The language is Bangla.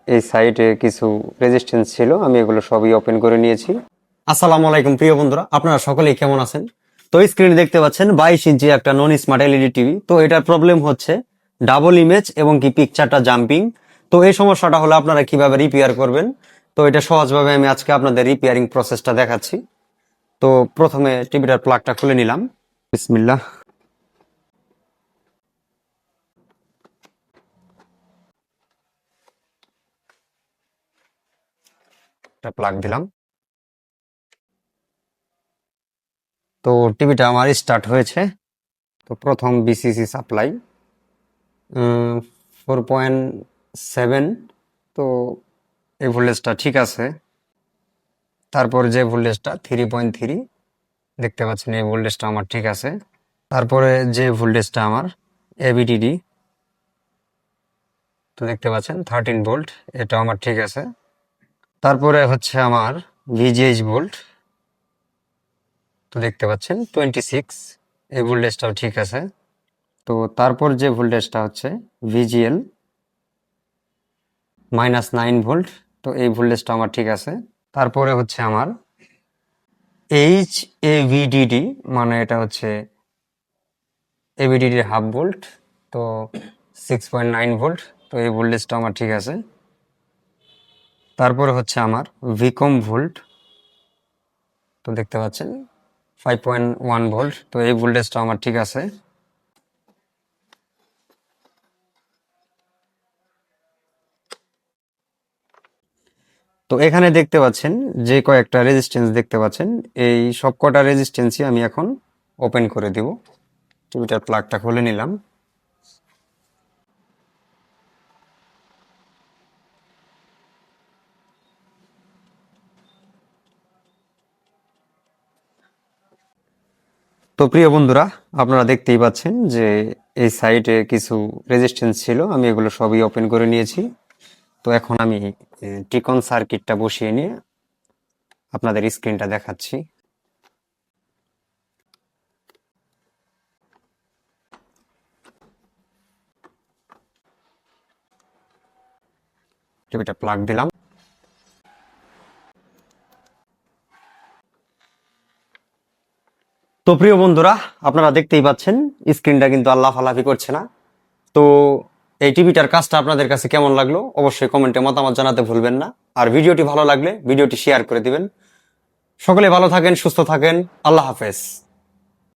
এই সাইটে কিছু রেজিস্ট্যান্স ছিল, আমি এগুলো সবই ওপেন করে নিয়েছি। আসসালামু আলাইকুম প্রিয় বন্ধুরা, আপনারা সকলেই কেমন আছেন? তো স্ক্রিনে দেখতে পাচ্ছেন 22 ইঞ্চি একটা নন স্মার্ট এলইডি টিভি। তো এটার প্রবলেম হচ্ছে ডাবল ইমেজ এবং কি পিকচারটা জাম্পিং। তো এই সমস্যাটা হলে আপনারা কিভাবে রিপেয়ার করবেন, তো এটা সহজভাবে আমি আজকে আপনাদের রিপেয়ারিং প্রসেসটা দেখাচ্ছি। তো প্রথমে টিভিটার প্লাগটা খুলে নিলাম। বিসমিল্লাহ। প্লাগ দিলাম। তো টিভিটা আমার স্টার্ট হয়েছে। তো প্রথম বিসিসি সাপ্লাই 4.7। তো এই ভোল্টেজটা ঠিক আছে। তারপর যে ভোল্টেজটা 3.3 দেখতে পাচ্ছেন, এই ভোল্টেজটা আমার ঠিক আছে। তারপরে যে ভোল্টেজটা আমার এবিটিডি, তো দেখতে পাচ্ছেন 13 ভোল্ট, এটা আমার ঠিক আছে। তারপরে হচ্ছে আমার ভিজিএইচ ভোল্ট, তো দেখতে পাচ্ছেন 26, এই ভোল্টেজটাও ঠিক আছে। তো তারপর যে ভোল্টেজটা হচ্ছে ভিজিএল -9 ভোল্ট, তো এই ভোল্টেজটা আমার ঠিক আছে। তারপরে হচ্ছে আমার এইচএভিডিডি, মানে এটা হচ্ছে এভিডিডির হাফ ভোল্ট, তো 6.9 ভোল্ট, তো এই ভোল্টেজটা আমার ঠিক আছে। তারপরে হচ্ছে আমার ভিকম ভোল্ট, তো দেখতে পাচ্ছেন 5.1 ভোল্ট, তো এই ভোল্টেজটা আমার ঠিক আছে। তো এখানে দেখতে পাচ্ছেন যে কয়েকটা রেজিস্ট্যান্স দেখতে পাচ্ছেন, এই সব কটা রেজিস্ট্যান্সই আমি এখন ওপেন করে দেব। টিভিটার প্লাগটা খুলে নিলাম। তো প্রিয় বন্ধুরা, আপনারা দেখতেই পাচ্ছেন যে এই সাইটে কিছু রেজিস্ট্যান্স ছিল, আমি এগুলো সবই ওপেন করে নিয়েছি। তো এখন আমি টিকন সার্কিটটা বসিয়ে নিয়ে আপনাদের স্ক্রিনটা দেখাচ্ছি। টিভিটা প্লাগ দিলাম। তো প্রিয় বন্ধুরা, আপনারা দেখতেই পাচ্ছেন স্ক্রিনটা কিন্তু আর লাফালাফি করছে না। তো এই টিভিটার কাজটা আপনাদের কাছে কেমন লাগলো অবশ্যই কমেন্টে মতামত জানাতে ভুলবেন না। আর ভিডিওটি ভালো লাগলে ভিডিওটি শেয়ার করে দিবেন। সকলে ভালো থাকেন, সুস্থ থাকেন। আল্লাহ হাফেজ।